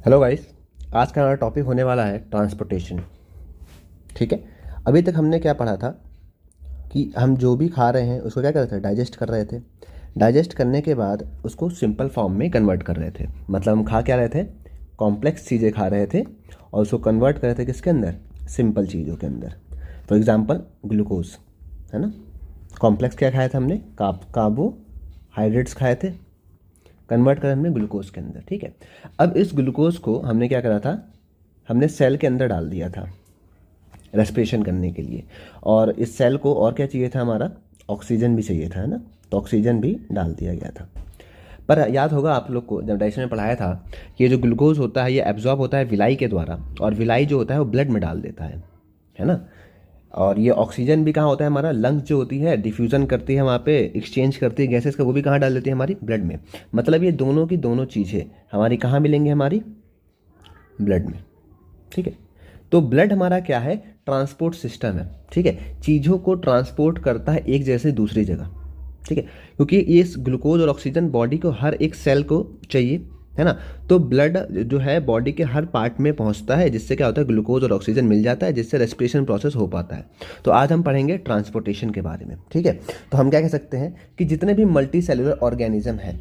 Hello guys. आज का हमारा टॉपिक होने वाला है ट्रांसपोर्टेशन। ठीक है। अभी तक हमने क्या पढ़ा था कि हम जो भी खा रहे हैं उसको क्या कर रहे थे, डाइजेस्ट कर रहे थे। डाइजेस्ट करने के बाद उसको सिंपल फॉर्म में कन्वर्ट कर रहे थे। मतलब हम खा क्या रहे थे, कॉम्प्लेक्स चीज़ें खा रहे थे और उसको कन्वर्ट कर रहे थे किसके अंदर, सिंपल चीज़ों के अंदर। फॉर एग्जाम्पल ग्लूकोज, है ना। कॉम्प्लेक्स क्या खाया था हमने, कार्बोहाइड्रेट्स खाए थे, कन्वर्ट करा हमने ग्लूकोज के अंदर। ठीक है। अब इस ग्लूकोज को हमने क्या करा था, हमने सेल के अंदर डाल दिया था रेस्पिरेशन करने के लिए। और इस सेल को और क्या चाहिए था, हमारा ऑक्सीजन भी चाहिए था, है ना। तो ऑक्सीजन भी डाल दिया गया था। पर याद होगा आप लोग को, जब डाइजेशन में पढ़ाया था कि ये जो ग्लूकोज होता है ये एब्जॉर्ब होता है विलाई के द्वारा, और विलाई जो होता है वो ब्लड में डाल देता है ना। और ये ऑक्सीजन भी कहाँ होता है, हमारा लंग्स जो होती है डिफ्यूज़न करती है, वहाँ पे एक्सचेंज करती है गैसेस का, वो भी कहाँ डाल देती है, हमारी ब्लड में। मतलब ये दोनों की दोनों चीज़ें हमारी कहाँ मिलेंगी, हमारी ब्लड में। ठीक है। तो ब्लड हमारा क्या है, ट्रांसपोर्ट सिस्टम है। ठीक है। चीज़ों को ट्रांसपोर्ट करता है एक जगह से दूसरी जगह। ठीक है। क्योंकि ये ग्लूकोज और ऑक्सीजन बॉडी को हर एक सेल को चाहिए, है ना। तो ब्लड जो है बॉडी के हर पार्ट में पहुंचता है, जिससे क्या होता है, ग्लूकोज और ऑक्सीजन मिल जाता है, जिससे रेस्पिरेशन प्रोसेस हो पाता है। तो आज हम पढ़ेंगे ट्रांसपोर्टेशन के बारे में। ठीक है। तो हम क्या कह सकते हैं कि जितने भी मल्टी सेलुलर ऑर्गेनिज्म हैं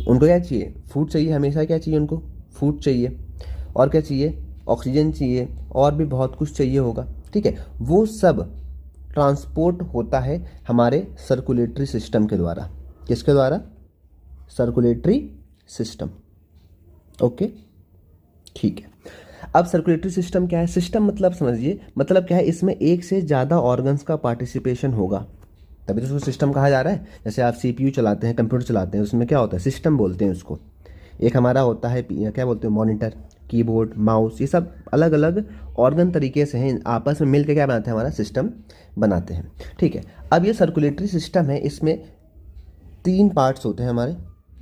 उनको क्या चाहिए, फूड चाहिए। हमेशा क्या चाहिए उनको, फूड चाहिए। और क्या चाहिए, ऑक्सीजन चाहिए, और भी बहुत कुछ चाहिए होगा। ठीक है। वो सब ट्रांसपोर्ट होता है हमारे सर्कुलेटरी सिस्टम के द्वारा। किसके द्वारा, सर्कुलेटरी सिस्टम। ओके, ठीक है। अब सर्कुलेटरी सिस्टम क्या है, सिस्टम मतलब समझिए, मतलब क्या है, इसमें एक से ज़्यादा ऑर्गन्स का पार्टिसिपेशन होगा, तभी तो उसको सिस्टम कहा जा रहा है। जैसे आप सीपीयू चलाते हैं, कंप्यूटर चलाते हैं, उसमें क्या होता है, सिस्टम बोलते हैं उसको। एक हमारा होता है क्या बोलते हैं, मॉनिटर, कीबोर्ड, माउस, ये सब अलग अलग ऑर्गन तरीके से हैं, आपस में मिलकर क्या बनाते हैं, हमारा सिस्टम बनाते हैं। ठीक है। अब ये सर्कुलेटरी सिस्टम है, इसमें 3 पार्ट्स होते हैं हमारे,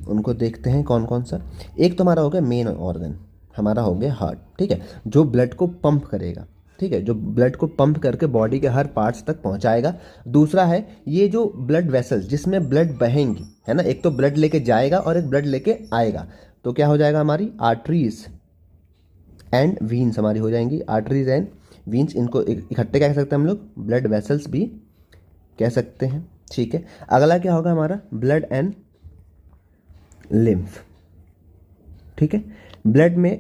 उनको देखते हैं कौन कौन सा। एक तो हमारा हो गया मेन ऑर्गन, हमारा हो गया हार्ट। ठीक है। जो ब्लड को पंप करेगा। ठीक है। जो ब्लड को पंप करके बॉडी के हर पार्ट्स तक पहुंचाएगा। दूसरा है ये जो ब्लड वेसल्स जिसमें ब्लड बहेंगी, है ना। एक तो ब्लड लेके जाएगा और एक ब्लड लेके आएगा। तो क्या हो जाएगा, हमारी आर्टरीज एंड वीन्स हमारी हो जाएंगी, आर्टरीज एंड वीन्स। इनको इकट्ठे क्या कह सकते हैं हम लोग, ब्लड वेसल्स भी कह सकते हैं। ठीक है। अगला क्या होगा हमारा, ब्लड एंड लिम्फ। ठीक है। ब्लड में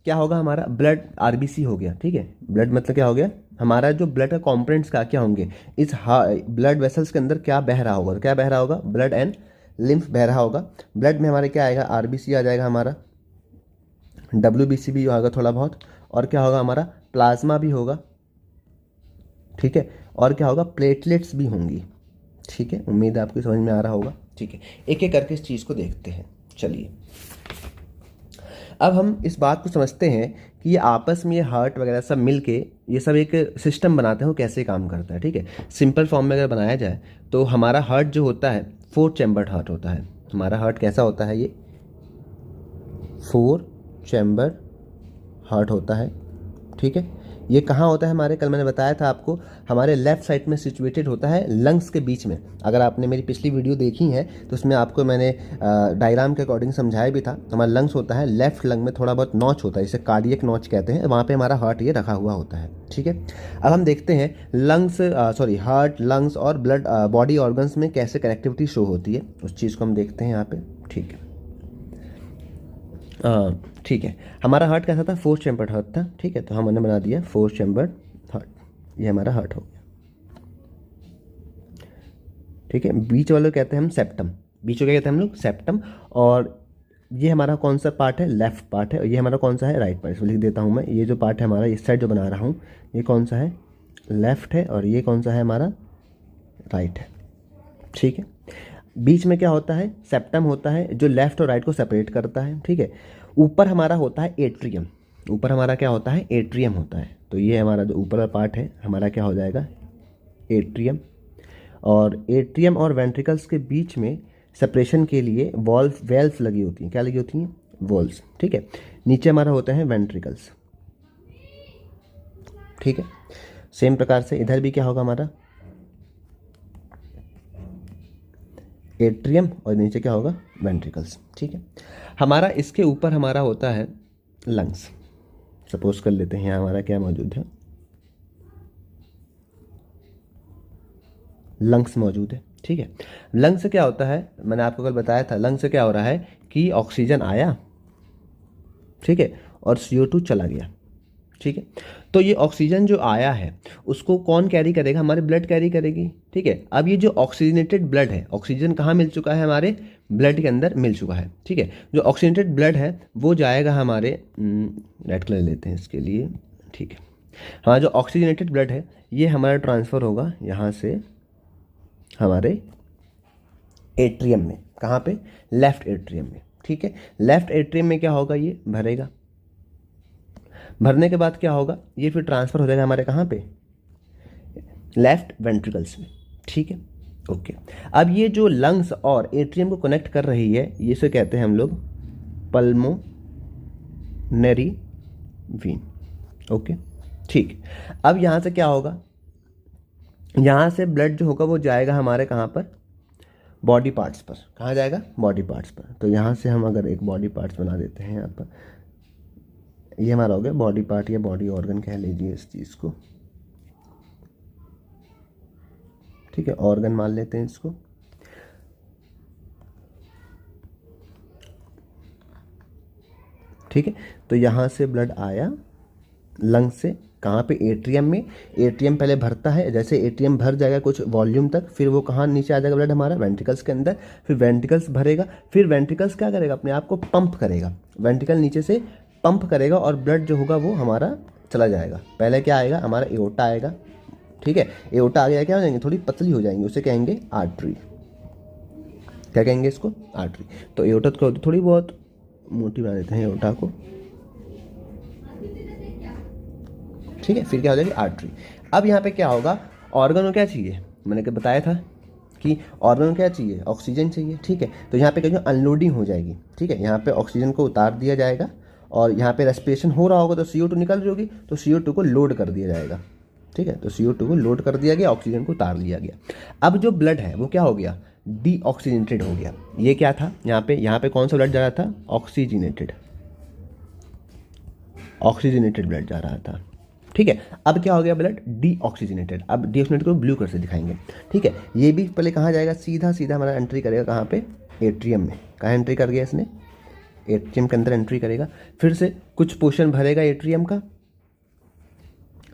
क्या होगा हमारा, ब्लड आरबीसी हो गया। ठीक है। ब्लड मतलब क्या हो गया, हमारा जो ब्लड का कॉम्पोनेंट्स का क्या होंगे, इस ब्लड वेसल्स के अंदर क्या बह रहा होगा, तो क्या बह रहा होगा, ब्लड एंड लिम्फ बह रहा होगा। ब्लड में हमारे क्या आएगा, आरबीसी आ जाएगा हमारा, डब्ल्यूबीसी भी होगा थोड़ा बहुत, और क्या होगा हमारा, प्लाज्मा भी होगा। ठीक है। और क्या होगा, प्लेटलेट्स भी होंगी। ठीक है। उम्मीद है आपको समझ में आ रहा होगा। ठीक है। एक एक करके इस चीज़ को देखते हैं। चलिए, अब हम इस बात को समझते हैं कि ये आपस में, ये हार्ट वगैरह सब मिल के ये सब एक सिस्टम बनाते हैं, वो कैसे काम करता है। ठीक है। सिंपल फॉर्म में अगर बनाया जाए तो हमारा हार्ट जो होता है 4 चैम्बर्ड हार्ट होता है। हमारा हार्ट कैसा होता है, ये 4 चैम्बर हार्ट होता है। ठीक है। ये कहाँ होता है हमारे, कल मैंने बताया था आपको, हमारे लेफ्ट साइड में सिचुएटेड होता है, लंग्स के बीच में। अगर आपने मेरी पिछली वीडियो देखी है तो उसमें आपको मैंने डायग्राम के अकॉर्डिंग समझाया भी था। हमारा लंग्स होता है, लेफ्ट लंग में थोड़ा बहुत नॉच होता है, इसे कार्डियक नॉच कहते हैं, वहाँ पे हमारा हार्ट ये रखा हुआ होता है। ठीक है। अब हम देखते हैं लंग्स, हार्ट, लंग्स और ब्लड बॉडी ऑर्गन्स में कैसे कनेक्टिविटी शो होती है, उस चीज़ को हम देखते हैं यहाँ पे। ठीक है। ठीक है। हमारा हार्ट कैसा था, 4 चैम्बर्ड हार्ट था। ठीक है। तो हमने बना दिया 4 चैम्बर्ड हार्ट, ये हमारा हार्ट हो गया। ठीक है। बीच वाले को कहते हैं हम सेप्टम, बीच को क्या कहते हैं हम लोग, सेप्टम। और ये हमारा कौन सा पार्ट है, लेफ्ट पार्ट है, और ये हमारा कौन सा है, राइट पार्ट। इसको लिख देता हूँ मैं, ये जो पार्ट है हमारा, इस साइड जो बना रहा हूँ, ये कौन सा है, लेफ्ट है, और ये कौन सा है हमारा, राइट है। ठीक है। बीच में क्या होता है, सेप्टम होता है, जो लेफ्ट और राइट को सेपरेट करता है। ठीक है। ऊपर हमारा होता है एट्रियम, ऊपर हमारा क्या होता है, एट्रियम होता है। तो ये हमारा जो ऊपर का पार्ट है हमारा क्या हो जाएगा, एट्रियम। और एट्रियम और वेंट्रिकल्स के बीच में सेपरेशन के लिए वेल्व्स लगी होती हैं, क्या लगी होती हैं, वॉल्व्स। ठीक है। नीचे हमारा होता है वेंट्रिकल्स। ठीक है। सेम प्रकार से इधर भी क्या होगा हमारा, एट्रियम, और नीचे क्या होगा, वेंट्रिकल्स। ठीक है। हमारा इसके ऊपर हमारा होता है लंग्स। सपोज कर लेते हैं यहाँ हमारा क्या मौजूद है, लंग्स मौजूद है। ठीक है, लंग्स से क्या होता है, मैंने आपको कल बताया था, लंग्स से क्या हो रहा है कि ऑक्सीजन आया, ठीक है, और CO2 चला गया। ठीक है, तो ये ऑक्सीजन जो आया है उसको कौन कैरी करेगा, हमारे ब्लड कैरी करेगी। ठीक है, अब ये जो ऑक्सीजनेटेड ब्लड है, ऑक्सीजन कहाँ मिल चुका है, हमारे ब्लड के अंदर मिल चुका है। ठीक है, जो ऑक्सीजनेटेड ब्लड है वो जाएगा हमारे, रेड कलर लेते हैं इसके लिए। ठीक है, हमारा जो ऑक्सीजनेटेड ब्लड है ये हमारा ट्रांसफ़र होगा यहाँ से हमारे एट्रियम में। कहाँ पे, लेफ्ट एट्रियम में। ठीक है, लेफ्ट एट्रियम में क्या होगा, ये भरेगा, भरने के बाद क्या होगा, ये फिर ट्रांसफ़र हो जाएगा हमारे कहाँ पे, लेफ्ट वेंट्रिकल्स में। ठीक है, ओके। अब ये जो लंग्स और एट्रियम को कनेक्ट कर रही है, ये इसे कहते हैं हम लोग पल्मोनरी वीन। ओके, ठीक। अब यहाँ से क्या होगा, यहाँ से ब्लड जो होगा वो जाएगा हमारे कहाँ पर, बॉडी पार्ट्स पर। कहाँ जाएगा, बॉडी पार्ट्स पर। तो यहाँ से हम अगर एक बॉडी पार्ट्स बना देते हैं यहाँ पर, ये हमारा हो गया बॉडी पार्ट या बॉडी ऑर्गन कह लीजिए इस चीज़ को। ठीक है, ऑर्गन मान लेते हैं इसको। ठीक है, तो यहाँ से ब्लड आया लंग से, कहाँ पे, एट्रियम में। एट्रियम पहले भरता है, जैसे एट्रियम भर जाएगा कुछ वॉल्यूम तक, फिर वो कहाँ नीचे आ जाएगा ब्लड हमारा, वेंट्रिकल्स के अंदर। फिर वेंट्रिकल्स भरेगा, फिर वेंट्रिकल्स क्या करेगा, अपने आप को पंप करेगा, वेंट्रिकल नीचे से पंप करेगा और ब्लड जो होगा वो हमारा चला जाएगा। पहले क्या आएगा, हमारा एओर्टा आएगा। ठीक है, एओर्टा आ गया, क्या हो जाएंगे, थोड़ी पतली हो जाएंगी, उसे कहेंगे आर्टरी। क्या कहेंगे इसको, आर्टरी। तो एओर्टा तो थोड़ी बहुत मोटी बना देते हैं एओर्टा को। ठीक है, फिर क्या हो जाएगी, आर्टरी। अब यहाँ पे क्या होगा, ऑर्गन को क्या चाहिए, मैंने क्या बताया था कि ऑर्गन को क्या चाहिए, ऑक्सीजन चाहिए। ठीक है, तो यहाँ पे क्या जो अनलोडिंग हो जाएगी। ठीक है, यहाँ पे ऑक्सीजन को उतार दिया जाएगा और यहाँ पे रेस्पिरेशन हो रहा होगा तो CO2 निकल रही होगी, तो CO2 को लोड कर दिया जाएगा। ठीक है, तो CO2 को लोड कर दिया गया, ऑक्सीजन को उतार लिया गया। अब जो ब्लड है वो क्या हो गया, डीऑक्सीजनेटेड हो गया। ये क्या था, यहाँ पे कौन सा ब्लड जा रहा था, ऑक्सीजनेटेड ब्लड जा रहा था। ठीक है, अब क्या हो गया, ब्लड डीऑक्सीजनेटेड। अब डीऑक्सीजनेटेड को ब्लू कलर से दिखाएंगे। ठीक है, ये भी पहले कहाँ जाएगा, सीधा सीधा हमारा एंट्री करेगा कहाँ पे, एट्रियम में। कहाँ एंट्री कर गया इसने, एट्रियम के अंदर एंट्री करेगा, फिर से कुछ पोर्शन भरेगा एट्रियम का।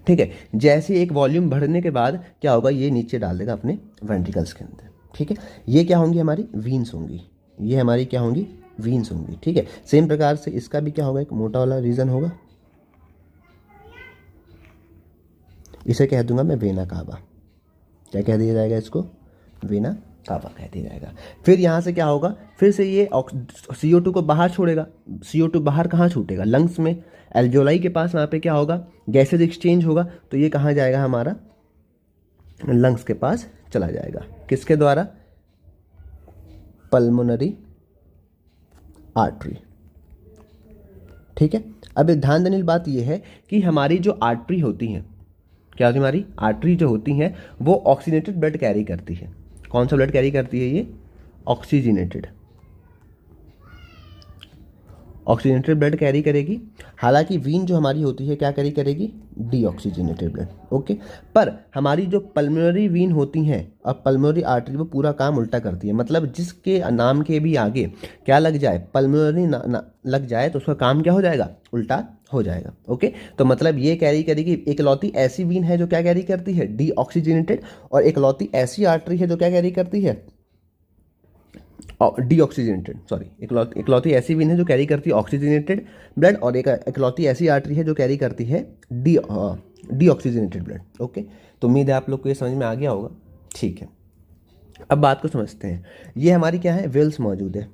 ठीक है, जैसे एक वॉल्यूम भरने के बाद क्या होगा, ये नीचे डाल देगा अपने वेंट्रिकल्स के अंदर। ठीक है, ये क्या होंगी, हमारी वीन्स होंगी, ये हमारी क्या होंगी, वीन्स होंगी। ठीक है, सेम प्रकार से इसका भी क्या होगा, एक मोटा वाला रीजन होगा, इसे कह दूंगा मैं वेना कावा। क्या कह दिया जाएगा इसको, वेना कावा कह दिया जाएगा। फिर यहाँ से क्या होगा, फिर से ये CO2 को बाहर छोड़ेगा। CO2 बाहर कहाँ छूटेगा, लंग्स में, एल्वेओलाई के पास, वहाँ पे क्या होगा, गैसेज एक्सचेंज होगा। तो ये कहाँ जाएगा, हमारा लंग्स के पास चला जाएगा। किसके द्वारा, पल्मोनरी आर्टरी। ठीक है, अब ध्यान देने की बात यह है कि हमारी जो आर्टरी होती हैं, क्या होती है, हमारी आर्टरी जो होती हैं वो ऑक्सीजनेटेड ब्लड कैरी करती है। कौन सा ब्लड कैरी करती है, ये ऑक्सीजनेटेड ब्लड कैरी करेगी। हालांकि वीन जो हमारी होती है क्या कैरी करेगी, डीऑक्सीजनेटेड ब्लड। ओके, पर हमारी जो पल्मोनरी वीन होती हैं और पल्मोनरी आर्टरी वो पूरा काम उल्टा करती है। मतलब जिसके नाम के भी आगे क्या लग जाए, पल्मोनरी लग जाए, तो उसका काम क्या हो जाएगा, उल्टा हो जाएगा। ओके, तो मतलब ये कैरी करेगी, एकलौती ऐसी वीन है जो क्या कैरी करती है, डीऑक्सीजनेटेड, और एकलौती ऐसी आर्टरी है जो क्या कैरी करती है, डीऑक्सीजनेटेड, सॉरी, एकलौती ऐसी वीन है जो कैरी करती है ऑक्सीजनेटेड ब्लड, और एक एकलौती ऐसी आर्टरी है जो कैरी करती है डीऑक्सीजनेटेड ब्लड। ओके, तो उम्मीद है आप लोग को ये समझ में आ गया होगा। ठीक है, अब बात को समझते हैं। ये हमारी क्या है, वेल्स मौजूद है।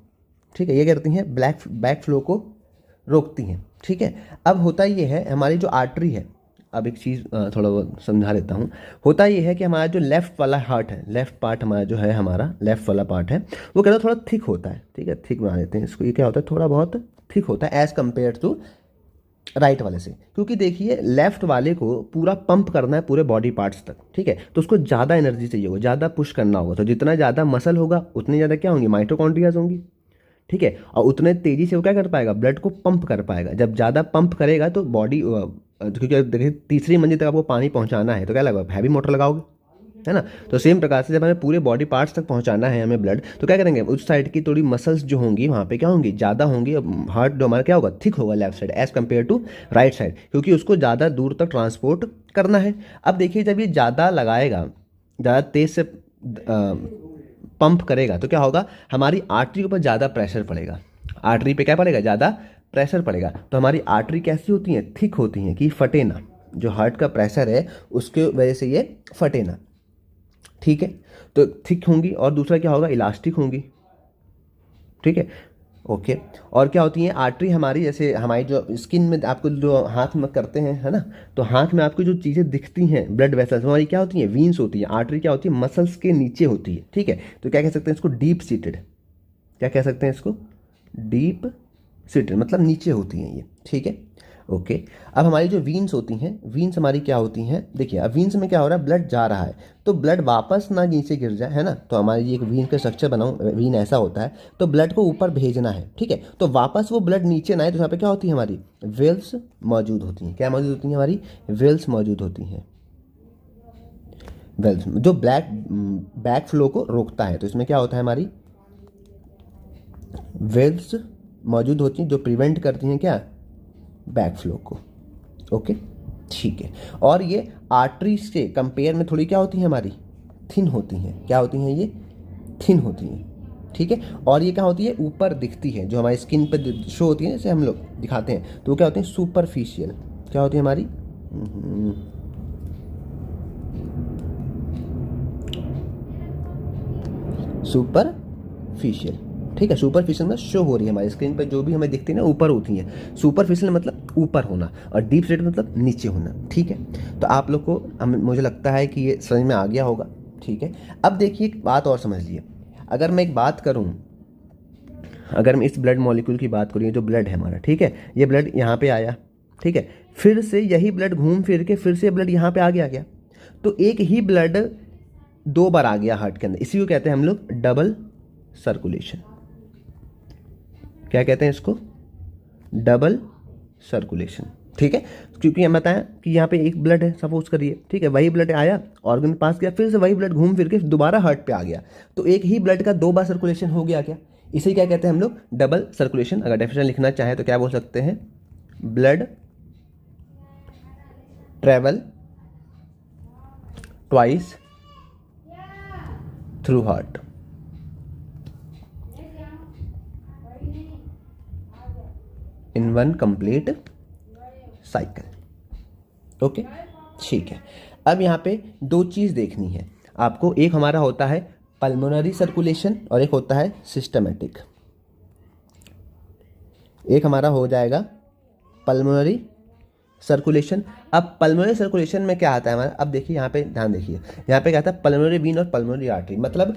ठीक है, ये करती हैं बैक फ्लो को रोकती हैं। ठीक है, अब होता ये है, हमारी जो आर्टरी है, अब एक चीज़ थोड़ा बहुत समझा देता हूँ। होता ये है कि हमारा जो लेफ़्ट वाला हार्ट है, लेफ़्ट पार्ट हमारा जो है, हमारा लेफ़्ट वाला पार्ट है, वो कहता है थोड़ा थिक होता है। ठीक है, थिक बना देते हैं इसको। ये क्या होता है, थोड़ा बहुत थिक होता है एज़ कम्पेयर टू राइट वाले से, क्योंकि देखिए लेफ़्ट वाले को पूरा पंप करना है पूरे बॉडी पार्ट्स तक। ठीक है, तो उसको ज़्यादा एनर्जी चाहिए होगा, ज़्यादा पुश करना होगा। तो जितना ज़्यादा मसल होगा उतनी ज़्यादा क्या होंगी, माइटोकॉन्ड्रियाज होंगी। ठीक है, और उतने तेज़ी से वो क्या कर पाएगा, ब्लड को पंप कर पाएगा। जब ज़्यादा पंप करेगा तो बॉडी, क्योंकि देखिए तीसरी मंजिल तक आपको पानी पहुंचाना है तो क्या लगेगा, हैवी मोटर लगाओगे, है ना। तो सेम प्रकार से जब हमें पूरे बॉडी पार्ट्स तक पहुंचाना है हमें ब्लड, तो क्या करेंगे, उस साइड की थोड़ी मसल्स जो होंगी वहाँ पे क्या होंगी, ज़्यादा होंगी। हार्ट जो हमारा क्या होगा, थिक होगा left side as compare to right side, क्योंकि उसको ज़्यादा दूर तक ट्रांसपोर्ट करना है। अब देखिए जब ये ज़्यादा लगाएगा, ज़्यादा तेज़ से पंप करेगा तो क्या होगा, हमारी आर्टरी के ऊपर ज़्यादा प्रेशर पड़ेगा। आर्टरी पे क्या पड़ेगा, ज़्यादा प्रेशर पड़ेगा। तो हमारी आर्टरी कैसी होती हैं, थिक होती हैं कि फटे ना, जो हार्ट का प्रेशर है उसके वजह से ये फटे ना, ठीक है। तो थिक होंगी, और दूसरा क्या होगा, इलास्टिक होंगी, ठीक है, ओके। और क्या होती है आर्टरी हमारी, जैसे हमारी जो स्किन में आपको जो हाथ में करते हैं, है ना, तो हाथ में आपको जो चीज़ें दिखती हैं ब्लड वेसल्स हमारी क्या होती हैं, वीन्स होती है। आर्टरी क्या होती है, मसल्स के नीचे होती है, ठीक है। तो क्या कह सकते हैं इसको, डीप सीटेड, क्या कह सकते हैं इसको, डीप सीटेड, मतलब नीचे होती हैं ये, ठीक है, ओके। अब हमारी जो वीन्स होती हैं, वीन्स हमारी क्या होती हैं, देखिए अब वीन्स में क्या हो रहा है, ब्लड जा रहा है तो ब्लड वापस ना नीचे गिर जाए, है ना। तो हमारी एक वीन का स्ट्रक्चर बनाऊँ, वीन ऐसा होता है, तो ब्लड को ऊपर भेजना है, ठीक है, तो वापस वो ब्लड नीचे ना आए, तो यहाँ पे क्या होती है, हमारी वेल्स मौजूद होती हैं। क्या मौजूद होती हैं, हमारी वेल्स मौजूद होती हैं। वेल्स जो बैक फ्लो को रोकता है, तो इसमें क्या होता है, हमारी वेल्स मौजूद होती हैं जो प्रिवेंट करती हैं क्या, बैक फ्लो को, ओके, ठीक है। और ये आर्टरी से कंपेयर में थोड़ी क्या होती हैं, हमारी थिन होती हैं। क्या होती हैं, ये थिन होती हैं, ठीक है। और ये क्या होती है, ऊपर दिखती है, जो हमारी स्किन पर शो होती है, जैसे हम लोग दिखाते हैं, तो वो क्या होती है, सुपरफिशियल। क्या होती है हमारी, सुपरफिशियल, ठीक है। सुपरफिशियल में शो हो रही है हमारी स्क्रीन पर, जो भी हमें दिखती है ना ऊपर होती है। सुपरफिशियल मतलब ऊपर होना, और डीप सेट मतलब नीचे होना, ठीक है। तो आप लोग को मुझे लगता है कि ये समझ में आ गया होगा, ठीक है। अब देखिए एक बात और समझ लिए, अगर मैं एक बात करूँ, अगर मैं इस ब्लड मॉलिक्यूल की बात करूँ, ये जो ब्लड है हमारा, ठीक है, ये ब्लड यहाँ पे आया, ठीक है, फिर से यही ब्लड घूम फिर के फिर से ब्लड यहाँ पे आ गया, तो एक ही ब्लड दो बार आ गया हार्ट के अंदर, इसी को कहते हैं हम लोग डबल सर्कुलेशन। क्या कहते हैं इसको, डबल सर्कुलेशन, ठीक है। क्योंकि हम बताएं कि यहाँ पे एक ब्लड है सपोज करिए, ठीक है, वही ब्लड आया ऑर्गन पास किया, फिर से वही ब्लड घूम फिर के दोबारा हार्ट पे आ गया, तो एक ही ब्लड का दो बार सर्कुलेशन हो गया क्या, इसे क्या कहते हैं हम लोग, डबल सर्कुलेशन। अगर डेफिनेशन लिखना चाहे तो क्या बोल सकते हैं, blood travel twice through heart, in one complete cycle, okay, ठीक है। अब यहाँ पे दो चीज़ देखनी है आपको, एक हमारा होता है पल्मोनरी सर्कुलेशन और एक होता है सिस्टमेटिक। एक हमारा हो जाएगा पल्मोनरी सर्कुलेशन। अब पल्मोनरी सर्कुलेशन में क्या आता है हमारा, अब देखिए यहाँ पे ध्यान देखिए, यहाँ पे क्या आता है पल्मोनरी वीन और पल्मोनरी आर्टरी, मतलब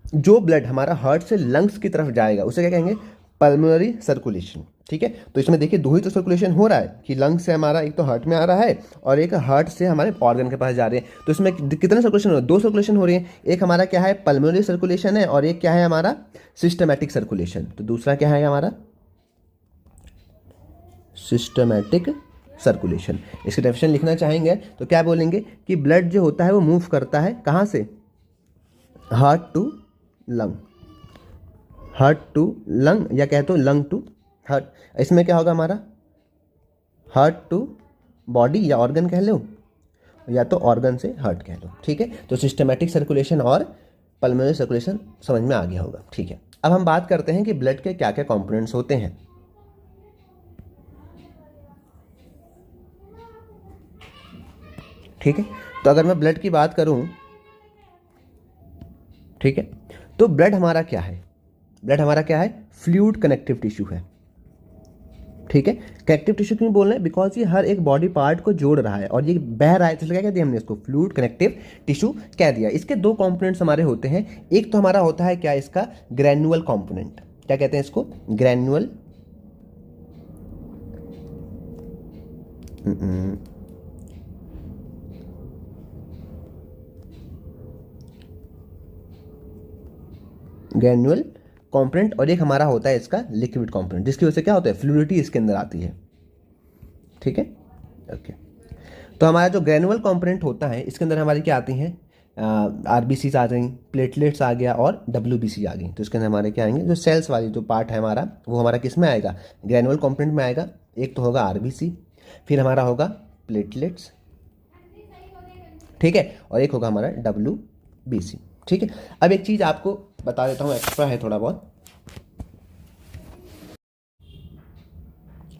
जो ब्लड हमारा हार्ट से लंग्स की तरफ जाएगा उसे क्या कहेंगे, पल्मोनरी सर्कुलेशन, ठीक है। तो इसमें देखिए दो ही तो सर्कुलेशन हो रहा है कि लंग्स से हमारा एक तो हार्ट में आ रहा है और एक हार्ट से हमारे ऑर्गन के पास जा रहे हैं, तो इसमें कितने सर्कुलेशन हो रहे हैं, दो सर्कुलेशन हो रही है। एक हमारा क्या है, पल्मोनरी सर्कुलेशन है, और एक क्या है हमारा, सिस्टमैटिक सर्कुलेशन। तो दूसरा क्या है हमारा, सिस्टमैटिक सर्कुलेशन। इसके डेफिनेशन लिखना चाहेंगे तो क्या बोलेंगे कि ब्लड जो होता है वो मूव करता है कहाँ से, heart to lung, heart to lung, या कह तो लंग टू हार्ट। इसमें क्या होगा हमारा, हार्ट टू बॉडी या ऑर्गन कह लो, या तो ऑर्गन से हार्ट कह लो, ठीक है। तो सिस्टमैटिक सर्कुलेशन और पल्मोनरी सर्कुलेशन समझ में आ गया होगा, ठीक है। अब हम बात करते हैं कि ब्लड के क्या क्या कंपोनेंट्स होते हैं, ठीक है। तो अगर मैं ब्लड की बात करूं, ठीक है, तो ब्लड हमारा क्या है, ब्लड हमारा क्या है, फ्लूइड कनेक्टिव टिश्यू है, ठीक है। कनेक्टिव टिश्यू क्यों बोल रहे हैं, बिकॉज ये हर एक बॉडी पार्ट को जोड़ रहा है और ये बह रहा है, तो क्या कह दिया हमने इसको, फ्लूइड कनेक्टिव टिश्यू कह दिया। इसके दो कंपोनेंट्स हमारे होते हैं, एक तो हमारा होता है क्या, इसका ग्रैन्युअल कंपोनेंट, क्या कहते हैं इसको, ग्रैन्युअल ग्रैन्युअल कंपोनेंट और एक हमारा होता है इसका लिक्विड कंपोनेंट, जिसकी वजह से क्या होता है, फ्लूइडिटी इसके अंदर आती है। ठीक है, ओके। तो हमारा जो ग्रेनुअल कंपोनेंट होता है इसके अंदर हमारी क्या आती हैं, आरबीसीज आ गई, प्लेटलेट्स आ गया और डब्ल्यूबीसी आ गई। तो इसके अंदर हमारे क्या आएंगे, जो सेल्स वाली जो पार्ट है हमारा, वो हमारा किस में आएगा, ग्रेनुअल कंपोनेंट में आएगा। एक तो होगा आरबीसी, फिर हमारा होगा प्लेटलेट्स, ठीक है, और एक होगा हमारा डब्ल्यूबीसी। ठीक है, अब एक चीज़ आपको बता देता हूँ, एक्स्ट्रा है थोड़ा बहुत।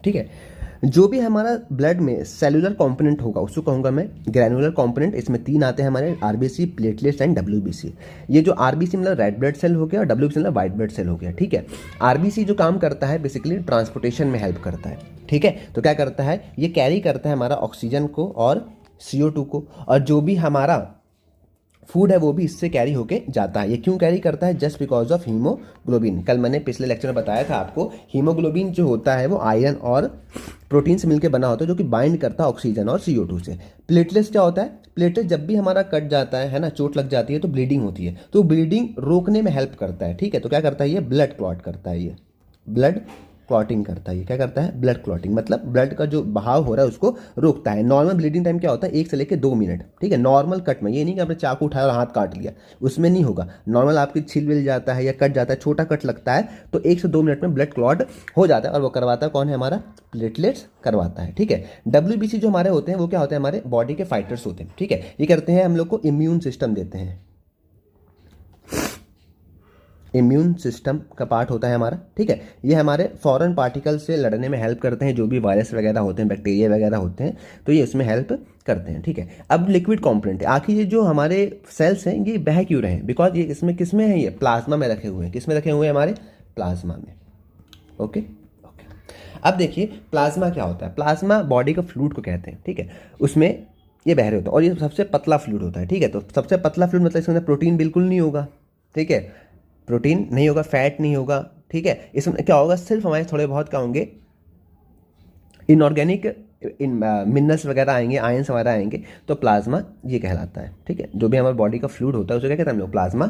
ठीक है, जो भी हमारा ब्लड में सेलुलर कंपोनेंट होगा उसको कहूँगा मैं ग्रैनुलर कंपोनेंट। इसमें 3 आते हैं हमारे, आरबीसी, प्लेटलेट्स एंड डब्ल्यूबीसी। ये जो आरबीसी मतलब रेड ब्लड सेल हो गया और डब्ल्यूबीसी मतलब वाइट ब्लड सेल हो गया। ठीक है, आरबीसी जो काम करता है बेसिकली ट्रांसपोर्टेशन में हेल्प करता है। ठीक है, तो क्या करता है, ये कैरी करता है हमारा ऑक्सीजन को और CO2 को, और जो भी हमारा फूड है वो भी इससे कैरी होके जाता है। ये क्यों कैरी करता है, जस्ट बिकॉज ऑफ हीमोग्लोबिन। कल मैंने पिछले लेक्चर में बताया था आपको, हीमोग्लोबिन जो होता है वो आयरन और प्रोटीन से मिलकर बना होता है, जो कि बाइंड करता है ऑक्सीजन और CO2 से। प्लेटलेट्स क्या होता है, प्लेटलेट जब भी हमारा कट जाता है ना, चोट लग जाती है तो ब्लीडिंग होती है, तो ब्लीडिंग रोकने में हेल्प करता है। ठीक है, तो क्या करता है, ये ब्लड क्लॉट करता है, ये ब्लड क्लॉटिंग करता है। ये क्या करता है, ब्लड क्लॉटिंग, मतलब ब्लड का जो बहाव हो रहा है उसको रोकता है। नॉर्मल ब्लीडिंग टाइम क्या होता है, 1 से लेकर 2 मिनट। ठीक है, नॉर्मल कट में, ये नहीं कि आपने चाकू उठाया और हाथ काट लिया, उसमें नहीं होगा। नॉर्मल आपकी छिल मिल जाता है या कट जाता है, छोटा कट लगता है, तो 1 से 2 मिनट में ब्लड क्लॉट हो जाता है, और वो करवाता है कौन है, हमारा प्लेटलेट्स करवाता है। ठीक है, डब्ल्यूबीसी जो हमारे होते हैं वो क्या होते हैं, हमारे बॉडी के फाइटर्स होते हैं। ठीक है, ये करते हैं हम लोग को इम्यून सिस्टम देते हैं, इम्यून सिस्टम का पार्ट होता है हमारा। ठीक है, ये हमारे फॉरेन पार्टिकल से लड़ने में हेल्प करते हैं, जो भी वायरस वगैरह होते हैं, बैक्टीरिया वगैरह होते हैं, तो ये उसमें हेल्प करते हैं। ठीक है, अब लिक्विड कंपोनेंट है, आखिर ये जो हमारे सेल्स हैं ये बह क्यों रहे हैं, बिकॉज ये इसमें किस में है, ये प्लाज्मा में रखे हुए हैं। किस में रखे हुए हैं, हमारे प्लाज्मा में। ओके ओके, अब देखिए प्लाज्मा क्या होता है, प्लाज्मा बॉडी का फ्लूइड को कहते हैं। ठीक है, उसमें ये बह रहे होते हैं और ये सबसे पतला फ्लूइड होता है। ठीक है, तो सबसे पतला फ्लूइड मतलब इसके अंदर प्रोटीन बिल्कुल नहीं होगा। ठीक है, प्रोटीन नहीं होगा, फैट नहीं होगा। ठीक है, इसमें क्या होगा, सिर्फ हमारे थोड़े बहुत क्या होंगे, इनऑर्गेनिक मिनरल्स वगैरह आएंगे, आयंस वगैरह आएंगे, तो प्लाज्मा ये कहलाता है। ठीक है, जो भी हमारे बॉडी का फ्लूइड होता है उसे क्या कहते हैं हम लोग, प्लाज्मा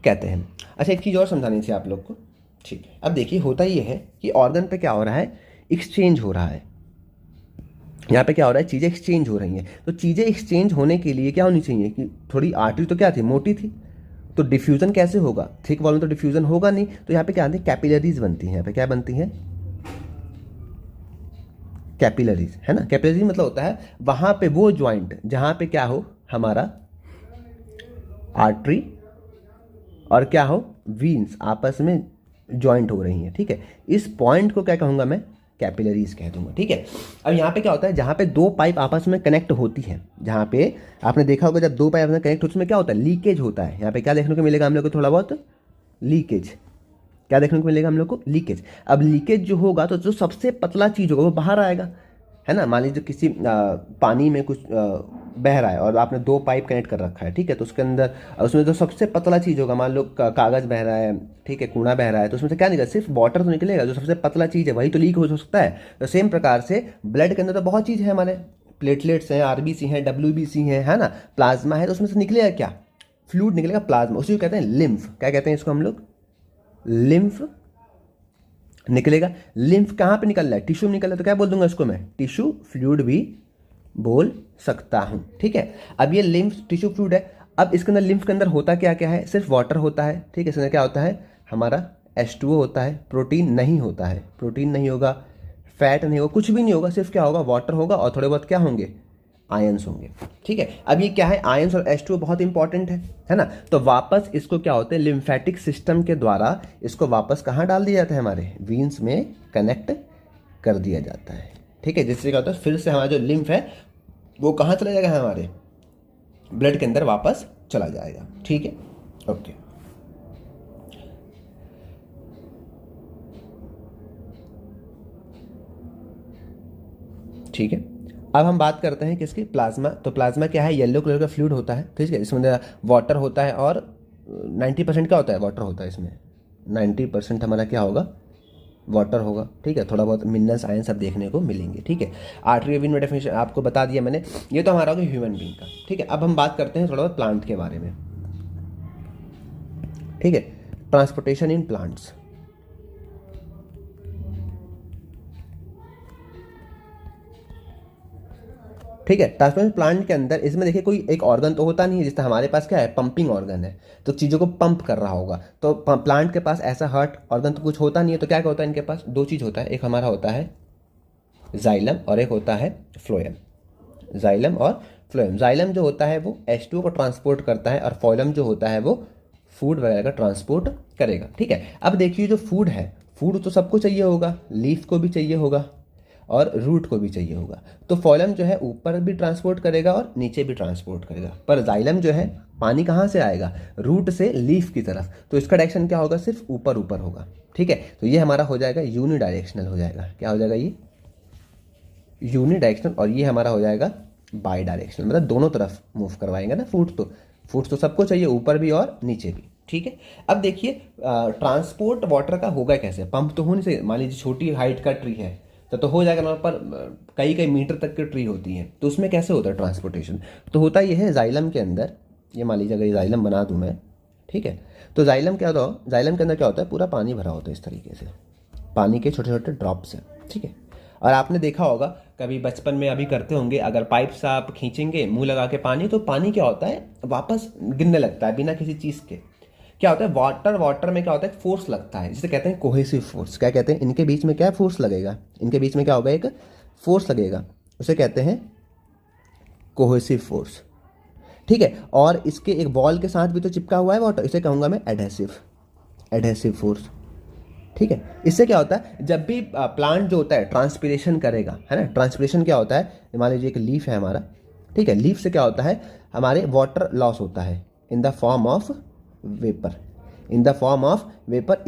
कहते हैं। अच्छा, एक चीज़ और समझानी थी आप लोग को। ठीक है, अब देखिए होता ये है कि ऑर्गन पे क्या हो रहा है, एक्सचेंज हो रहा है। यहाँ पे क्या हो रहा है, चीज़ें एक्सचेंज हो रही हैं। तो चीज़ें एक्सचेंज होने के लिए क्या होनी चाहिए, कि थोड़ी आर्टरी तो क्या थी, मोटी थी, तो डिफ्यूजन कैसे होगा, थिक वॉल में तो डिफ्यूजन होगा नहीं, तो यहाँ पे क्या आती है, कैपिलरीज बनती हैं। यहाँ पे क्या बनती हैं, कैपिलरीज, है ना। कैपिलरीज मतलब होता है वहाँ पे वो ज्वाइंट जहाँ पे क्या हो, हमारा आर्टरी और क्या हो, वीन्स आपस में ज्वाइंट हो रही हैं। ठीक है, इस पॉइंट को क्या कहूँगा मैं, कैपिलरीज कह दूंगा। ठीक है, अब यहाँ पे क्या होता है, जहाँ पे 2 पाइप आपस में कनेक्ट होती हैं, जहाँ पे आपने देखा होगा जब 2 पाइप आपस में कनेक्ट होती है उसमें क्या होता है, लीकेज होता है। यहाँ पे क्या देखने को मिलेगा हम लोग को, थोड़ा बहुत लीकेज। क्या देखने को मिलेगा हम लोग को, लीकेज। अब लीकेज जो होगा तो जो सबसे पतला चीज़ होगा वो बाहर आएगा, है ना। मान लीजिए किसी पानी में कुछ बह रहा है और आपने 2 पाइप कनेक्ट कर रखा है। ठीक है, तो उसके अंदर उसमें जो सबसे पतला चीज़ होगा, मान लो कागज़ बह रहा है, ठीक है, कूड़ा बह रहा है, तो उसमें से क्या निकलेगा, सिर्फ वाटर तो निकलेगा, जो सबसे पतला चीज़ है वही तो लीक हो सकता है। तो सेम प्रकार से ब्लड के अंदर तो बहुत चीज़ है हमारे, प्लेटलेट्स हैं, आरबीसी हैं, डब्ल्यूबीसी हैं, है ना, प्लाज्मा है, तो उसमें से निकलेगा क्या, फ्लूइड निकलेगा, प्लाज्मा। उसी को कहते हैं लिम्फ। क्या कहते हैं इसको हम लोग, लिम्फ निकलेगा। लिम्फ कहाँ पे निकल रहा है, टिश्यू में निकल रहा है, तो क्या बोल दूंगा इसको मैं, टिश्यू फ्लूइड भी बोल सकता हूँ। ठीक है, अब ये लिम्फ टिश्यू फ्लूइड है। अब इसके अंदर लिम्फ के अंदर होता क्या क्या है, सिर्फ वाटर होता है। ठीक है, इसके अंदर क्या होता है, हमारा H2O होता है, प्रोटीन नहीं होता है, प्रोटीन नहीं होगा, फैट नहीं होगा, कुछ भी नहीं होगा, सिर्फ क्या होगा, वाटर होगा और थोड़े बहुत क्या होंगे, आयंस होंगे। ठीक है, अब ये क्या है, आयंस और H2O बहुत इंपॉर्टेंट है ना। तो वापस इसको क्या होते हैं, लिम्फेटिक सिस्टम के द्वारा इसको वापस कहाँ डाल दिया जाता है, हमारे वीन्स में कनेक्ट कर दिया जाता है। ठीक है, जिससे क्या होता है, फिर से हमारा जो लिम्फ है वो कहाँ चला जाएगा, हमारे ब्लड के अंदर वापस चला जाएगा। ठीक है, ओके। ठीक है, अब हम बात करते हैं किसकी, प्लाज्मा। तो प्लाज्मा क्या है, येलो कलर का फ्लूइड होता है। ठीक है, इसमें वाटर होता है और 90% क्या होता है, वाटर होता है। इसमें 90% हमारा क्या होगा, वाटर होगा। ठीक है, थोड़ा बहुत मिनरल्स आयन सब देखने को मिलेंगे। ठीक है, आर्टरी वेन में डेफिनेशन आपको बता दिया मैंने, ये तो हमारा होगा ह्यूमन बीइंग का। ठीक है, अब हम बात करते हैं थोड़ा बहुत प्लांट के बारे में। ठीक है, ट्रांसपोर्टेशन इन प्लांट्स। ठीक है। ट्रांसपोर्टेशन प्लांट के अंदर इसमें देखिए कोई एक ऑर्गन तो होता नहीं है, जिससे हमारे पास क्या है, पंपिंग ऑर्गन है, तो चीज़ों को पंप कर रहा होगा। तो प्लांट के पास ऐसा हार्ट ऑर्गन तो कुछ होता नहीं है, तो क्या क्या होता है इनके पास, दो चीज़ होता है, एक हमारा होता है जाइलम और एक होता है फ्लोएम। जाइलम और फ्लोएम, जाइलम जो होता है वो H2O को ट्रांसपोर्ट करता है और फ्लोएम जो होता है वो फूड वगैरह का ट्रांसपोर्ट करेगा। ठीक है। अब देखिए जो फूड है, फूड तो सबको चाहिए होगा, लीफ को भी चाहिए होगा और रूट को भी चाहिए होगा। तो फ्लोएम जो है ऊपर भी ट्रांसपोर्ट करेगा और नीचे भी ट्रांसपोर्ट करेगा, पर जाइलम जो है पानी कहाँ से आएगा, रूट से लीफ की तरफ, तो इसका डायरेक्शन क्या होगा, सिर्फ ऊपर ऊपर होगा। ठीक है। तो ये हमारा हो जाएगा यूनिडायरेक्शनल हो जाएगा। क्या हो जाएगा ये, यूनिडायरेक्शनल। और ये हमारा हो जाएगा बाई डायरेक्शनल, मतलब दोनों तरफ मूव करवाएंगे ना। फूड तो सबको चाहिए, ऊपर भी और नीचे भी। ठीक है। अब देखिए ट्रांसपोर्ट वाटर का होगा कैसे, पंप तो होने से, मान लीजिए छोटी हाइट का ट्री है तो हो जाएगा, वहाँ पर कई कई मीटर तक की ट्री होती है, तो उसमें कैसे होता है ट्रांसपोर्टेशन, तो होता ये है जाइलम के अंदर, ये मान लीजिए अगर ये जाइलम बना दूँ मैं, ठीक है, तो जाइलम क्या होता है, जाइलम के अंदर क्या होता है, पूरा पानी भरा होता है इस तरीके से, पानी के छोटे छोटे ड्रॉप्स हैं। ठीक है। और आपने देखा होगा कभी बचपन में अभी करते होंगे, अगर पाइप से आप खींचेंगे मुंह लगा के पानी, तो पानी क्या होता है वापस गिरने लगता है बिना किसी चीज़ के। क्या होता है, वाटर में क्या होता है, फोर्स लगता है, जिसे कहते हैं कोहेसिव फोर्स। क्या कहते हैं, इनके बीच में क्या फोर्स लगेगा, इनके बीच में क्या होगा, एक फोर्स लगेगा, उसे कहते हैं कोहेसिव फोर्स। ठीक है। और इसके एक बॉल के साथ भी तो चिपका हुआ है वाटर, इसे कहूँगा मैं एडहेसिव फोर्स। ठीक है। इससे क्या होता है, जब भी प्लांट जो होता है ट्रांसपिरेशन करेगा, है ना, ट्रांसपिरेशन क्या होता है, मान लीजिए एक लीफ है हमारा, ठीक है, लीफ से क्या होता है, हमारे वाटर लॉस होता है in the form of vapour,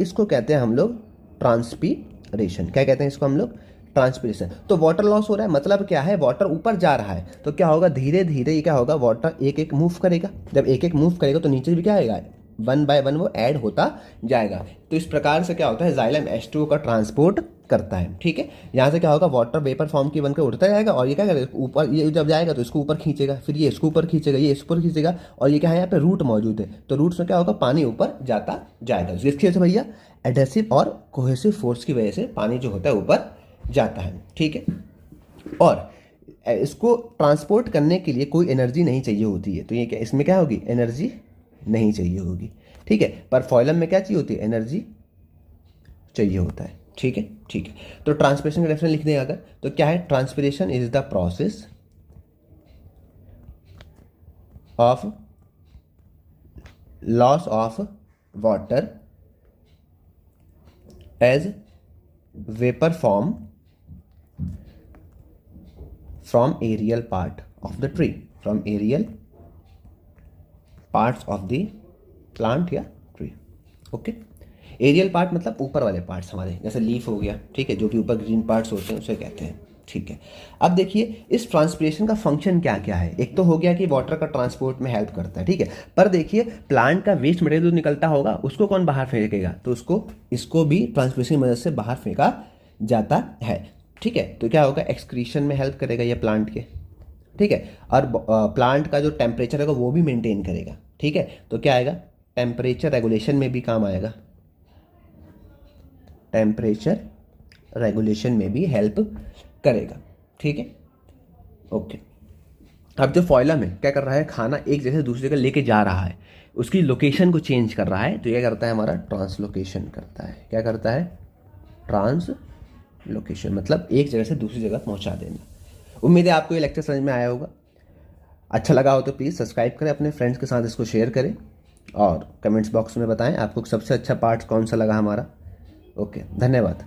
इसको कहते हैं हम लोग ट्रांसपीरेशन। क्या कहते हैं इसको हम लोग, ट्रांसपीरेशन। तो वाटर लॉस हो रहा है, मतलब क्या है, वाटर ऊपर जा रहा है, तो क्या होगा, धीरे धीरे ये क्या होगा, वाटर एक एक मूव करेगा, जब एक एक मूव करेगा तो नीचे भी क्या आएगा, 1 बाय 1 वो ऐड होता जाएगा। तो इस प्रकार से क्या होता है, जाइलम H2O का ट्रांसपोर्ट करता है। ठीक है। यहाँ से क्या होगा, वाटर वेपर फॉर्म की बनकर उड़ता जाएगा, और ये क्या करेगा, ऊपर ये जब जाएगा तो इसको ऊपर खींचेगा, फिर ये इसको ऊपर खींचेगा, ये इसको ऊपर खींचेगा, और ये क्या है, यहाँ पे रूट मौजूद है, तो रूट से क्या होगा, पानी ऊपर जाता जाएगा। जिसकी वजह से भैया एडहेसिव और कोहेसिव फोर्स की वजह से पानी जो होता है ऊपर जाता है। ठीक है। और इसको ट्रांसपोर्ट करने के लिए कोई एनर्जी नहीं चाहिए होती है, तो ये क्या, इसमें क्या होगी, एनर्जी नहीं चाहिए होगी। ठीक है। पर फॉइलम में क्या चाहिए होती है, एनर्जी चाहिए होता है। ठीक है। ठीक है। तो ट्रांसपिरेशन का डेफिनेशन लिख दें अगर, तो क्या है, transpiration is the process of loss of water as vapour form from aerial part of the tree, from aerial parts of the plant या ट्री। ओके। एरियल पार्ट मतलब ऊपर वाले पार्ट्स हमारे, जैसे लीफ हो गया, ठीक है, जो भी ऊपर ग्रीन पार्ट्स होते हैं उसे कहते हैं। ठीक है। अब देखिए इस ट्रांसपिरेशन का फंक्शन क्या क्या है, एक तो हो गया कि वाटर का ट्रांसपोर्ट में हेल्प करता है। ठीक है। पर देखिए प्लांट का वेस्ट मटेरियल जो निकलता होगा उसको कौन बाहर फेंकेगा, तो इसको भी ट्रांसपिरेशन की मदद से बाहर फेंका जाता है। ठीक है। तो क्या होगा, एक्सक्रीशन में हेल्प करेगा ये प्लांट के। ठीक है। और प्लांट का जो टेम्परेचर होगा वो भी मेंटेन करेगा। ठीक है। तो क्या आएगा, टेम्परेचर रेगुलेशन में भी काम आएगा, टेम्परेचर रेगुलेशन में भी हेल्प करेगा। ठीक है। ओके। अब जो फॉइलम है क्या कर रहा है, खाना एक जगह से दूसरी जगह लेके जा रहा है, उसकी लोकेशन को चेंज कर रहा है, तो ये करता है हमारा ट्रांसलोकेशन करता है। क्या करता है, ट्रांसलोकेशन, मतलब एक जगह से दूसरी जगह पहुंचा देना। उम्मीद है आपको ये लेक्चर समझ में आया होगा। अच्छा लगा हो तो प्लीज़ सब्सक्राइब करें, अपने फ्रेंड्स के साथ इसको शेयर करें, और कमेंट्स बॉक्स में बताएं आपको सबसे अच्छा पार्ट कौन सा लगा हमारा। ओके, धन्यवाद।